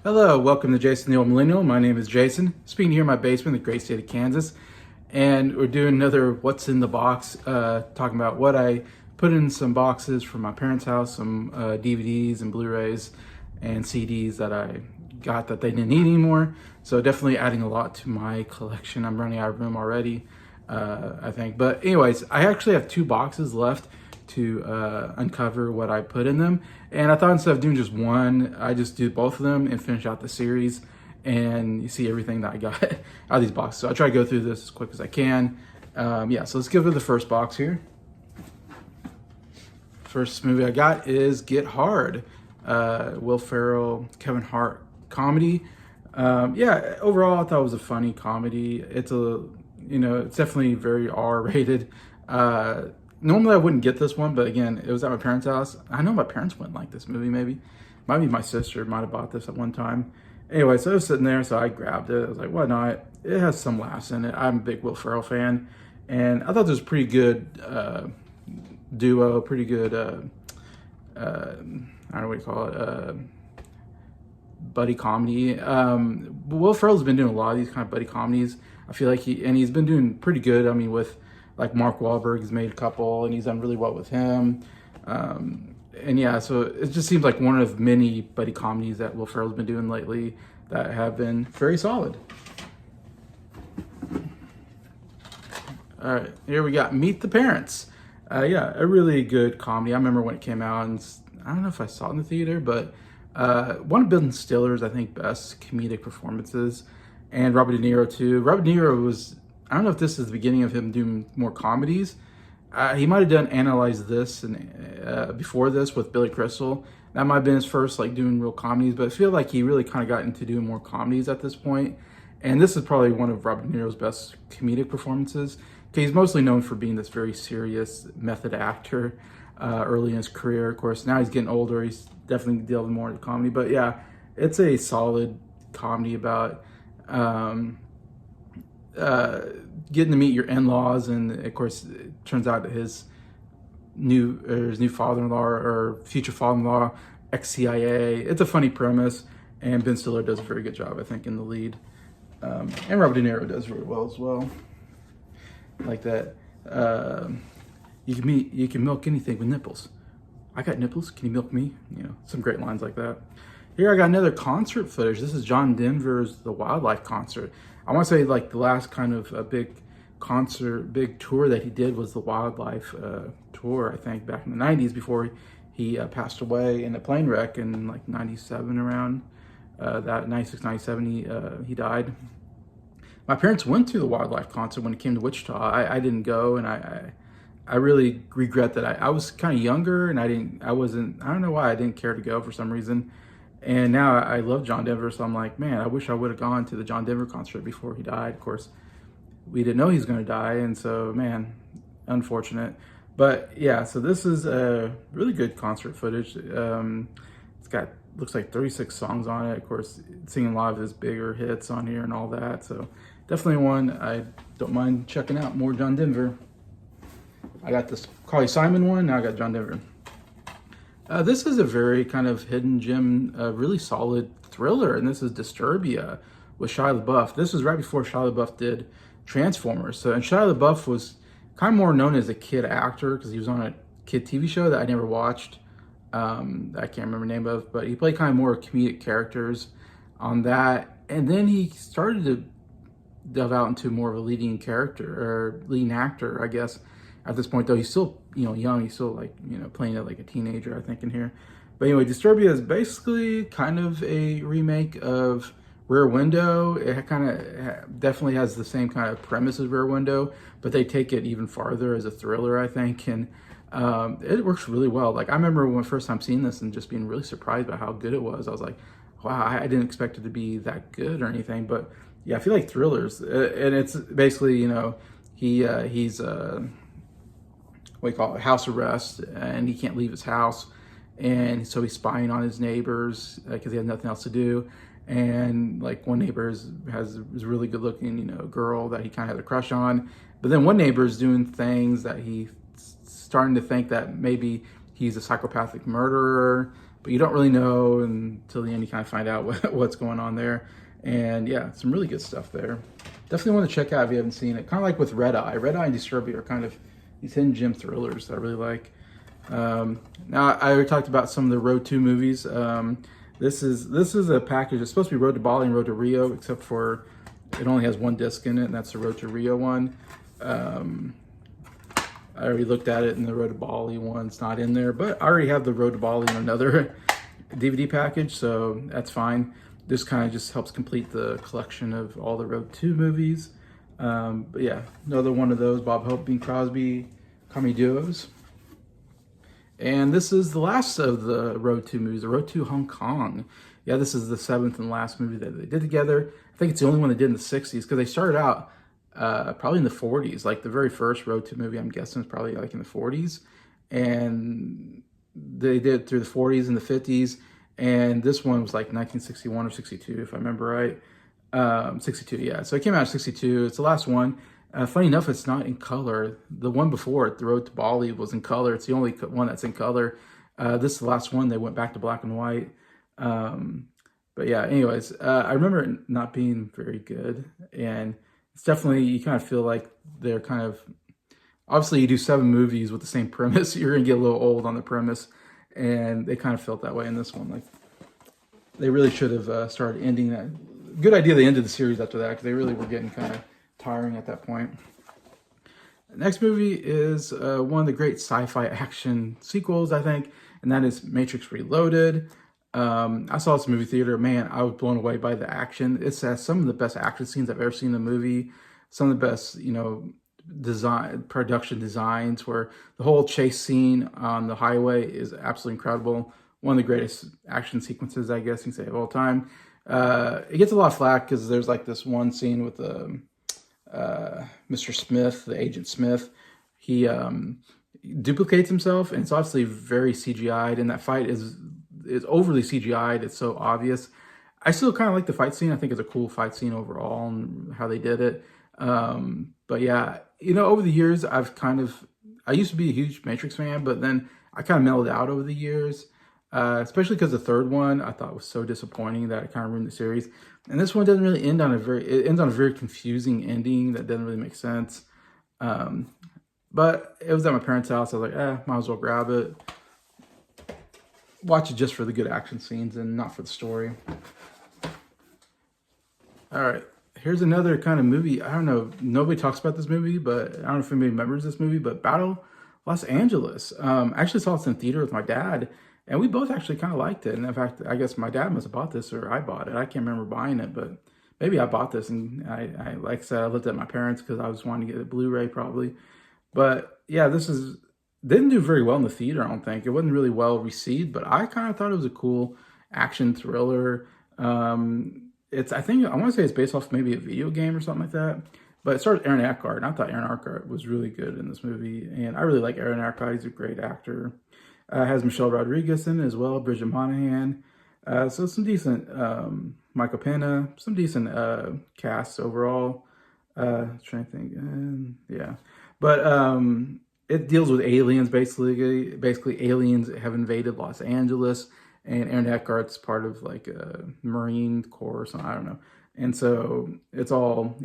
Hello, welcome to Jason the Old Millennial. My name is Jason, speaking here in my basement in the great state of Kansas. And we're doing another What's in the Box, talking about what I put in some boxes from my parents' house, some DVDs and Blu-rays and CDs that I got that they didn't need anymore. So definitely adding a lot to my collection. I'm running out of room already, I think. But anyways, I actually have 2 boxes left to uncover what I put in them. And I thought instead of doing just one, I just do both of them and finish out the series. And you see everything that I got out of these boxes. So I'll try to go through this as quick as I can. Yeah, so let's give it the first box here. First movie I got is Get Hard. Will Ferrell, Kevin Hart comedy. Yeah, overall I thought it was a funny comedy. It's it's definitely very R-rated. Normally I wouldn't get this one, but again, it was at my parents' house. I know my parents wouldn't like this movie, maybe. Might be my sister might have bought this at one time. Anyway, so I was sitting there, so I grabbed it. I was like, why not? It has some laughs in it. I'm a big Will Ferrell fan. And I thought this was a pretty good duo, pretty good, I don't know what you call it, buddy comedy. Will Ferrell's been doing a lot of these kind of buddy comedies. I feel like he's been doing pretty good. I mean, with like Mark Wahlberg, he's made a couple and he's done really well with him. And yeah, so it just seems like one of many buddy comedies that Will Ferrell's been doing lately that have been very solid. All right, here we got Meet the Parents. Yeah, a really good comedy. I remember when it came out, and I don't know if I saw it in the theater, but one of Ben Stiller's, I think, best comedic performances, and Robert De Niro too. Robert De Niro was, I don't know if this is the beginning of him doing more comedies. He might have done Analyze This and before this with Billy Crystal. That might have been his first like doing real comedies, but I feel like he really kind of got into doing more comedies at this point. And this is probably one of Robert De Niro's best comedic performances. Okay, he's mostly known for being this very serious method actor early in his career. Of course, now he's getting older. He's definitely delving more into comedy. But yeah, it's a solid comedy about getting to meet your in-laws, and of course it turns out that his new father-in-law or future father-in-law, ex-CIA. It's a funny premise, and Ben Stiller does a very good job, I think, in the lead. And Robert De Niro does really well as well. Like that, you can milk anything with nipples. I got nipples, can you milk me? You know, some great lines like that. Here I got another concert footage. This is John Denver's The Wildlife Concert. I want to say like the last kind of big tour that he did was the Wildlife tour, I think, back in the 90s before he passed away in a plane wreck in like 97 around, that 96, 97 he died. My parents went to the Wildlife concert when it came to Wichita. I didn't go, and I really regret that. I was kind of younger, and I don't know why I didn't care to go for some reason. And now I love John Denver, so I'm like, man, I wish I would have gone to the John Denver concert before he died. Of course, we didn't know he was going to die, and so, man, unfortunate. But yeah, so this is a really good concert footage. It's got, looks like 36 songs on it. Of course, singing a lot of his bigger hits on here and all that. So definitely one I don't mind checking out. More John Denver. I got this Carly Simon one, now I got John Denver. This is a very kind of hidden gem, really solid thriller, and this is Disturbia with Shia LaBeouf. This was right before Shia LaBeouf did Transformers. So, and Shia LaBeouf was kind of more known as a kid actor because he was on a kid TV show that I never watched. I can't remember the name of, but he played kind of more comedic characters on that. And then he started to delve out into more of a leading actor, I guess. At this point, though, he's still, young. He's still like, playing it like a teenager, I think, in here. But anyway, Disturbia is basically kind of a remake of Rear Window. It kind of definitely has the same kind of premise as Rear Window, but they take it even farther as a thriller, I think. And it works really well. Like, I remember when first time seeing this and just being really surprised by how good it was. I was like, wow, I didn't expect it to be that good or anything. But yeah, I feel like thrillers, and it's basically, he's what you call it, house arrest, and he can't leave his house, and so he's spying on his neighbors because he has nothing else to do. And like one neighbor is a really good looking girl that he kind of had a crush on, but then one neighbor is doing things that he starting to think that maybe he's a psychopathic murderer, but you don't really know until the end. You kind of find out what's going on there. And yeah, some really good stuff there. Definitely want to check out if you haven't seen it. Kind of like with Red Eye. Red Eye and Disturbia are kind of these hidden gem thrillers that I really like. Now, I already talked about some of the Road 2 movies. This is a package. It's supposed to be Road to Bali and Road to Rio, except for it only has one disc in it, and that's the Road to Rio one. I already looked at it, and the Road to Bali one's not in there, but I already have the Road to Bali in another DVD package, so that's fine. This kind of just helps complete the collection of all the Road 2 movies. But yeah, another one of those Bob Hope, Bing Crosby comedy duos. And this is the last of the Road 2 movies, the Road to Hong Kong. Yeah, this is the 7th and last movie that they did together. I think it's the only one they did in the 60s, because they started out probably in the 40s. Like the very first Road 2 movie, I'm guessing, is probably like in the 40s. And they did through the 40s and the 50s. And this one was like 1961 or 62, if I remember right. 62, yeah. So it came out in 62. It's the last one. Funny enough, it's not in color. The one before it, The Road to Bali, was in color. It's the only one that's in color. This is the last one. They went back to black and white. But yeah, anyways, I remember it not being very good. And it's definitely, you kind of feel like they're kind of, obviously you do 7 movies with the same premise, you're going to get a little old on the premise. And they kind of felt that way in this one. Like, they really should have started ending that. Good idea they ended the series after that, because they really were getting kind of tiring at that point. The next movie is one of the great sci-fi action sequels, I think, and that is Matrix Reloaded. I saw this movie theater. Man, I was blown away by the action. It has some of the best action scenes I've ever seen in a movie. Some of the best, production designs, where the whole chase scene on the highway is absolutely incredible. One of the greatest action sequences, I guess you can say, of all time. It gets a lot of flack because there's like this one scene with Mr. Smith, the Agent Smith. He duplicates himself, and it's obviously very CGI'd, and that fight is overly CGI'd. It's so obvious. I still kind of like the fight scene. I think it's a cool fight scene overall and how they did it. But yeah, over the years, I used to be a huge Matrix fan, but then I kind of mellowed out over the years, especially because the third one I thought was so disappointing that it kind of ruined the series. And this one doesn't really end on it ends on a very confusing ending that doesn't really make sense. But it was at my parents' house. I was like, might as well grab it. Watch it just for the good action scenes and not for the story. All right. Here's another kind of movie. I don't know. Nobody talks about this movie, but I don't know if anybody remembers this movie, but Battle Los Angeles. I actually saw this in theater with my dad, and we both actually kind of liked it. And in fact, I guess my dad must have bought this, or I bought it. I can't remember buying it, but maybe I bought this. And I like I said, I looked at my parents because I was wanting to get a Blu-ray probably. But yeah, didn't do very well in the theater, I don't think. It wasn't really well received, but I kind of thought it was a cool action thriller. I want to say it's based off maybe a video game or something like that. But it started Aaron Eckhart, and I thought Aaron Eckhart was really good in this movie. And I really like Aaron Eckhart. He's a great actor. Has Michelle Rodriguez in it as well, Bridget Monahan. So some decent, Michael Pena, some decent casts overall. Trying to think, yeah. But it deals with aliens, basically. Basically, aliens have invaded Los Angeles, and Aaron Eckhart's part of like a Marine Corps or something, I don't know. And so it's all,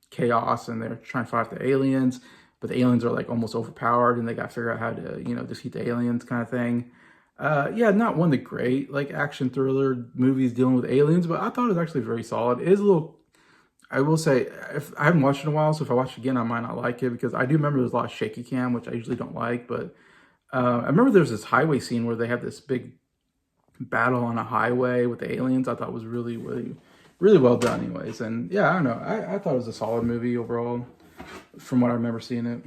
chaos, and they're trying to fight the aliens, but the aliens are like almost overpowered, and they got to figure out how to, defeat the aliens kind of thing. Yeah, not one of the great like action thriller movies dealing with aliens, but I thought it was actually very solid. It is a little, I will say, if I haven't watched it in a while, so if I watch it again, I might not like it, because I do remember there's a lot of shaky cam, which I usually don't like. But I remember there's this highway scene where they have this big battle on a highway with the aliens. I thought was really, really, really well done anyways. And yeah, I don't know. I thought it was a solid movie overall from what I remember seeing it.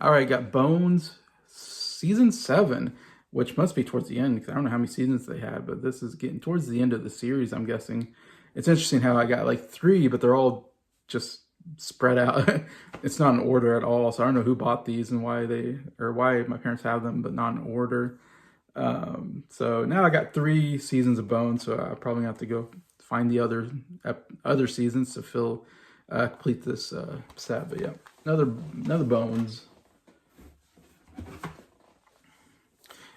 All right, got Bones season 7, which must be towards the end, because I don't know how many seasons they had, but this is getting towards the end of the series, I'm guessing. It's interesting how I got like 3, but they're all just spread out. It's not in order at all, so I don't know who bought these and why my parents have them, but not in order. So now I got 3 seasons of Bones, so I probably have to go find the other seasons to complete this set. But yeah, another Bones.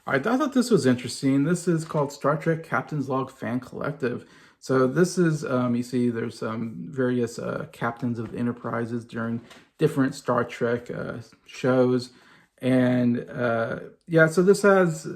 I thought this was interesting. This is called Star Trek Captain's Log Fan Collective. So this is, you see there's various captains of the Enterprises during different Star Trek shows. And yeah, so this has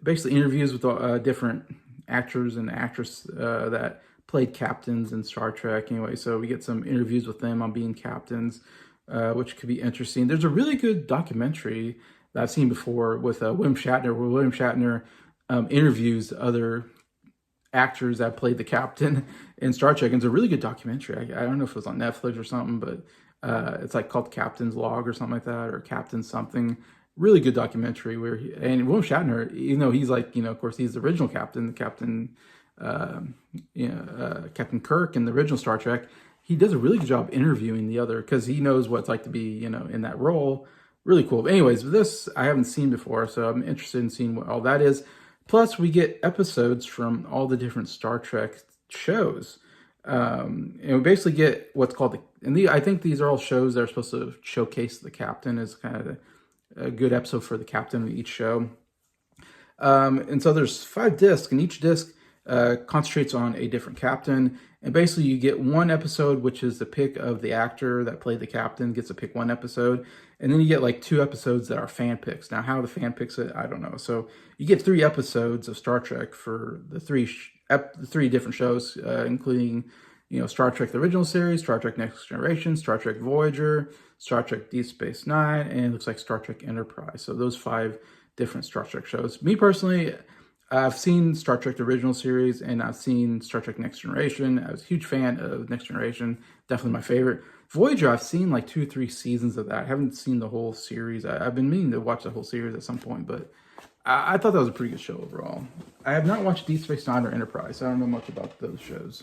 basically interviews with different actors and actresses that played captains in Star Trek. Anyway, so we get some interviews with them on being captains, which could be interesting. There's a really good documentary that I've seen before with William Shatner, where William Shatner interviews other actors that played the captain in Star Trek. And it's a really good documentary. I don't know if it was on Netflix or something, but it's like called Captain's Log or something like that, or Captain something. Really good documentary where and William Shatner, even though he's like, of course he's the original captain, Captain Captain Kirk in the original Star Trek, he does a really good job interviewing the other, because he knows what it's like to be, in that role. Really cool. But anyways, this I haven't seen before, so I'm interested in seeing what all that is. Plus, we get episodes from all the different Star Trek shows. And we basically get what's called I think these are all shows that are supposed to showcase the captain as kind of a good episode for the captain of each show. And so there's 5 discs, and each disc concentrates on a different captain. And basically you get one episode, which is the pick of the actor that played the captain, gets to pick one episode. And then you get like 2 episodes that are fan picks. Now, how the fan picks it, I don't know. So you get 3 episodes of Star Trek for the 3 different shows, including, Star Trek, the original series, Star Trek Next Generation, Star Trek Voyager, Star Trek Deep Space Nine, and it looks like Star Trek Enterprise. So those 5 different Star Trek shows. Me personally, I've seen Star Trek the original series, and I've seen Star Trek Next Generation. I was a huge fan of Next Generation, definitely my favorite. Voyager, I've seen like 2 or 3 seasons of that. I haven't seen the whole series. I've been meaning to watch the whole series at some point, but I thought that was a pretty good show overall. I have not watched Deep Space Nine or Enterprise, so I don't know much about those shows.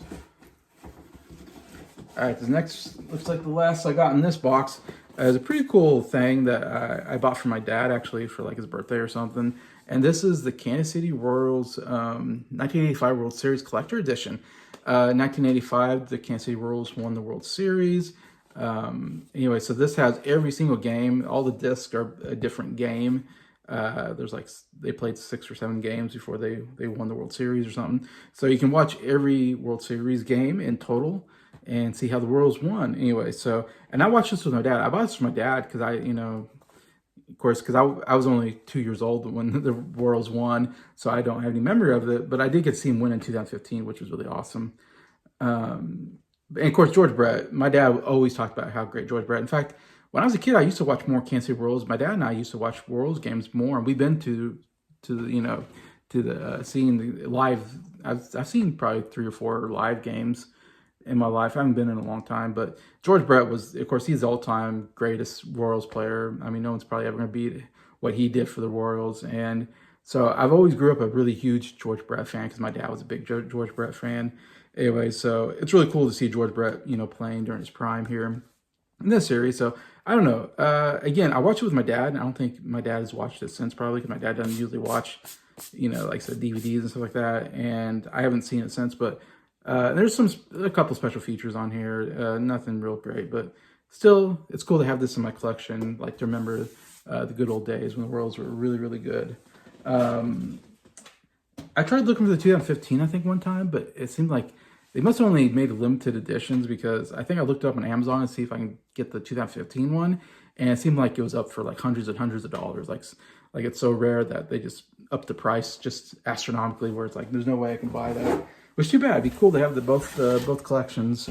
All right, this next looks like the last I got in this box is a pretty cool thing that I bought for my dad, actually, for like his birthday or something. And this is the Kansas City Royals 1985 World Series Collector Edition. 1985, the Kansas City Royals won the World Series. Anyway, so this has every single game. All the discs are a different game. There's like, they played 6 or 7 games before they won the World Series or something. So you can watch every World Series game in total and see how the Royals won. Anyway, so, and I watched this with my dad. I bought this for my dad because of course, because I was only 2 years old when the Royals won, so I don't have any memory of it, but I did get to see him win in 2015, which was really awesome. And of course, George Brett, my dad always talked about how great George Brett. In fact, when I was a kid, I used to watch more Kansas City Royals. My dad and I used to watch Royals games more, and we've been to the seeing the live. I've seen probably 3 or 4 live games in my life. I haven't been in a long time, but George Brett was, of course, he's the all-time greatest Royals player. I mean, no one's probably ever going to beat what he did for the Royals. And so I've always grew up a really huge George Brett fan because my dad was a big George Brett fan. Anyway, so it's really cool to see George Brett, playing during his prime here in this series. So I don't know. Again, I watched it with my dad, and I don't think my dad has watched it since, probably because my dad doesn't usually watch, like I said, DVDs and stuff like that. And I haven't seen it since, but there's a couple special features on here, nothing real great, but still, it's cool to have this in my collection, like to remember the good old days when the Royals were really, really good. I tried looking for the 2015, I think, one time, but it seemed like they must have only made limited editions, because I think I looked up on Amazon to see if I can get the 2015 one, and it seemed like it was up for like hundreds and hundreds of dollars. Like it's so rare that they just upped the price just astronomically, where it's like, there's no way I can buy that. Which is too bad. It'd be cool to have both collections.